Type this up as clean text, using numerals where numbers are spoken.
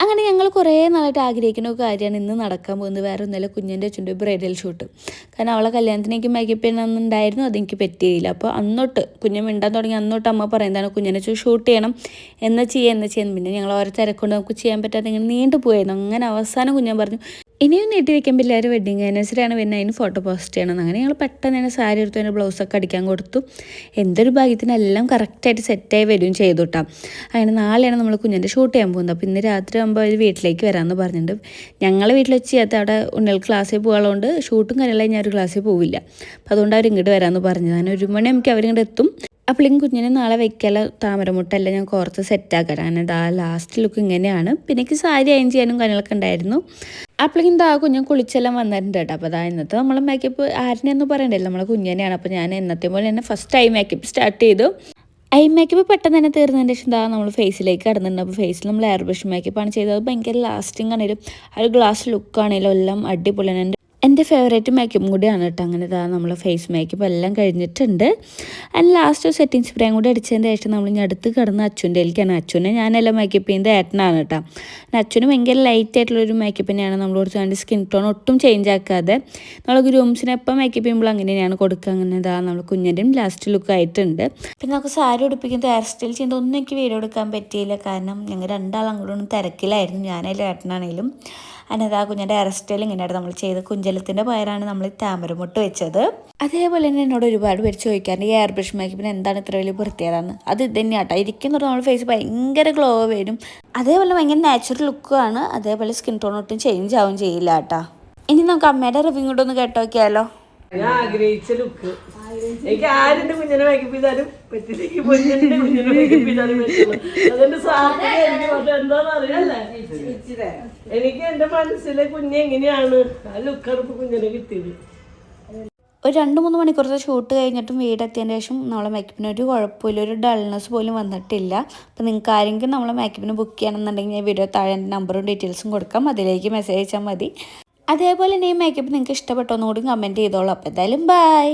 അങ്ങനെ ഞങ്ങൾ കുറേ നാളായിട്ട് ആഗ്രഹിക്കുന്ന ഒരു കാര്യമാണ് ഇന്ന് നടക്കാൻ പോകുന്നത്. വേറെ ഒന്നുമില്ല, കുഞ്ഞിൻ്റെ അച്ഛൻ്റെ ബ്രൈഡൽ ഷൂട്ട്. കാരണം അവളെ കല്യാണത്തിന് എനിക്ക് മേക്കപ്പ് ചെയ്യണമെന്നുണ്ടായിരുന്നു, അതെനിക്ക് പറ്റിയില്ല. അപ്പോൾ അന്നോട്ട് കുഞ്ഞ് മിണ്ടാൻ തുടങ്ങി അന്നോട്ട് അമ്മ പറയുന്നതാണ് കുഞ്ഞിനെ ഷൂട്ട് ചെയ്യണം, എന്ന് ചെയ്യാം. പിന്നെ ഞങ്ങൾ ഓരോ തിരക്കൊണ്ട് നമുക്ക് ചെയ്യാൻ പറ്റാതെ ഇങ്ങനെ നീണ്ടു പോയായിരുന്നു. അങ്ങനെ അവസാനം കുഞ്ഞൻ പറഞ്ഞു ഇനിയും നീട്ടി വെക്കാൻ പിള്ളേർ വെഡിങ് ആനിവേഴ്സറിയാണ്, പിന്നെ അതിന് ഫോട്ടോ പോസ്റ്റ് ചെയ്യണം. അങ്ങനെ ഞങ്ങൾ പെട്ടെന്ന് തന്നെ സാരി എടുത്തു, അതിൻ്റെ ബ്ലൗസൊക്കെ അടിക്കാൻ കൊടുത്തു. എന്തൊരു ഭാഗ്യത്തിനെല്ലാം കറക്റ്റായിട്ട് സെറ്റായി വരികയും ചെയ്തു കേട്ടോ. അങ്ങനെ നാളെയാണ് നമ്മൾ കുഞ്ഞിൻ്റെ ഷൂട്ട് ചെയ്യാൻ പോകുന്നത്. അപ്പോൾ ഇന്ന് രാത്രി ആകുമ്പോൾ അവർ വീട്ടിലേക്ക് വരാമെന്ന് പറഞ്ഞിട്ടുണ്ട്. ഞങ്ങൾ വീട്ടിൽ വെച്ച് ചെയ്യാത്ത അവിടെ ഉണ്ണികൾക്ക് ക്ലാസ്സിൽ പോകാനുള്ളതുകൊണ്ട് ഷൂട്ടും കാര്യങ്ങളായി ഞാൻ ഒരു ക്ലാസ്സിൽ പോവില്ല. അപ്പോൾ അതുകൊണ്ട് അവർ ഇങ്ങോട്ട് വരാമെന്ന് പറഞ്ഞത്. അങ്ങനെ 1 മണി നമുക്ക് അവരിങ്ങോട്ട് എത്തും. അപ്പോഴേക്കും കുഞ്ഞിനെ നാളെ വയ്ക്കല താമരമുട്ടെല്ലാം ഞാൻ കുറച്ച് സെറ്റാക്കാം. അങ്ങനെ ലാസ്റ്റ് ലുക്ക് ഇങ്ങനെയാണ്. പിന്നെ എനിക്ക് സാരി അയൺ ചെയ്യാനും കാര്യങ്ങളൊക്കെ ഉണ്ടായിരുന്നു. അപ്പോഴേക്കും കുഞ്ഞൻ കുളിച്ചെല്ലാം വന്നിട്ടുണ്ട് കേട്ടോ. അപ്പോൾ ഇന്നത്തെ നമ്മൾ മേക്കപ്പ് ആരിനെയൊന്നും പറയണ്ടല്ലോ, നമ്മളെ കുഞ്ഞിനെയാണ്. അപ്പോൾ ഞാൻ എന്നത്തെ പോലെ തന്നെ ഫസ്റ്റ് ഐ മേക്കപ്പ് സ്റ്റാർട്ട് ചെയ്തു. ഐ മേക്കപ്പ് പെട്ടെന്ന് തന്നെ തീർന്നതിന് ശേഷം നമ്മൾ ഫേസിലേക്ക് കടന്നിട്ടുണ്ട്. അപ്പോൾ ഫേസിൽ നമ്മൾ എയർ ബ്രഷ് മേക്കപ്പാണ് ചെയ്തത്. ഭയങ്കര ലാസ്റ്റിംഗ് ആണെങ്കിലും ആ ഒരു ഗ്ലാസ് ലുക്കാണെങ്കിലും എല്ലാം അടിപൊളിയാണ്. എൻ്റെ ഫേവറേറ്റ് മേക്കപ്പും കൂടിയാണ് കേട്ടോ. അങ്ങനെ നമ്മൾ ഫേസ് മേക്കപ്പ് എല്ലാം കഴിഞ്ഞിട്ടുണ്ട്. ആൻഡ് ലാസ്റ്റ് സെറ്റിംഗ് സ്പ്രേയും കൂടി അടിച്ചതിൻ്റെ ശേഷം നമ്മൾ ഇനി അടുത്ത് കിടന്ന് അച്ഛൻ്റെ അതിലേക്കാണ്. അച്ഛനെ ഞാനെല്ലാം മേക്കപ്പ് ചെയ്യുന്നത് ഏട്ടനാണ് കേട്ടോ. അച്ഛന് ഭയങ്കര ലൈറ്റ് ആയിട്ടുള്ളൊരു മേക്കപ്പ് തന്നെയാണ് നമ്മൾ കൊടുത്ത്. അതിൻ്റെ സ്കിൻ ടോൺ ഒട്ടും ചേഞ്ച് ആക്കാതെ നമ്മൾ ഗ്രൂംസിനെ എപ്പോൾ മേക്കപ്പ് ചെയ്യുമ്പോൾ അങ്ങനെ തന്നെയാണ് കൊടുക്കുക. അങ്ങനെ നമ്മൾ കുഞ്ഞിൻ്റെയും ലാസ്റ്റ് ലുക്ക് ആയിട്ടുണ്ട്. പിന്നെ നമുക്ക് സാരി ഉടുപ്പിക്കുന്നത് ഹെയർ സ്റ്റൈൽ ചെയ്യുന്നത് ഒന്നും എനിക്ക് വീഡിയോ എടുക്കാൻ പറ്റിയില്ല. കാരണം ഞങ്ങൾ രണ്ടാളും അങ്ങോട്ടൊന്നും തിരക്കിലായിരുന്നു, ഞാനായാലും ഏട്ടനാണെങ്കിലും. അതിനകത്ത് കുഞ്ഞിൻ്റെ ഹെയർ സ്റ്റൈൽ ഇങ്ങനെയായിട്ട് നമ്മൾ ചെയ്ത് കുഞ്ചലത്തിൻ്റെ പയറാണ് നമ്മൾ താമരമുട്ട് വെച്ചത്. അതേപോലെ തന്നെ എന്നോട് ഒരുപാട് പേര് ചോദിക്കാറുണ്ട് ഈ എയർ ബ്രഷ് മേക്കപ്പിന് എന്താണ് ഇത്ര വലിയ പ്രത്യേകത. അത് തന്നെയാട്ടോ, ഇരിക്കുന്നത് നമ്മുടെ ഫേസ് ഭയങ്കര ഗ്ലോ വരും. അതേപോലെ ഭയങ്കര നാച്ചുറൽ ലുക്കുമാണ്. അതേപോലെ സ്കിൻ ടോൺ ഒട്ടും ചേഞ്ച് ആവും ചെയ്യില്ല കേട്ടോ. ഇനി നമുക്ക് അമ്മയുടെ റിവ്യൂ കൂടെ ഒന്ന് കേട്ടോ നോക്കിയാലോ. ഞാൻ ആഗ്രഹിച്ച ലുക്ക് എനിക്ക് ആരുടെ കുഞ്ഞിനെ മേക്കപ്പ് ചെയ്താലും പറ്റില്ല, കുഞ്ഞിന്റെ കുഞ്ഞിനെ മേക്കപ്പ് ചെയ്താലും പറ്റില്ല. അതെന്റെ സാധ്യത. പക്ഷെ എന്താന്ന് അറിയാല്ലേ, എനിക്ക് എന്റെ മനസ്സിലെ കുഞ്ഞ് എങ്ങനെയാണ് ആ ലുക്കാണ് ഇപ്പൊ കുഞ്ഞിനെ കിട്ടിയത്. ഒരു 2-3 മണിക്കൂറത്തെ ഷൂട്ട് കഴിഞ്ഞിട്ടും വീടെത്തിയതിന് ശേഷം നമ്മളെ മേക്കപ്പിന് ഒരു കുഴപ്പമില്ല, ഒരു ഡൾനെസ് പോലും വന്നിട്ടില്ല. അപ്പോൾ നിങ്ങൾക്ക് ആരെങ്കിലും നമ്മളെ മേക്കപ്പിന് ബുക്ക് ചെയ്യണമെന്നുണ്ടെങ്കിൽ ഞാൻ വീഡിയോ താഴെ നമ്പറും ഡീറ്റെയിൽസും കൊടുക്കാം, അതിലേക്ക് മെസ്സേജ് അയച്ചാൽ മതി. അതേപോലെ തന്നെ ഈ മേക്കപ്പ് നിങ്ങൾക്ക് ഇഷ്ടപ്പെട്ടോന്നുകൂടി കമൻറ്റ് ചെയ്തോളൂ. അപ്പോൾ എന്തായാലും ബൈ.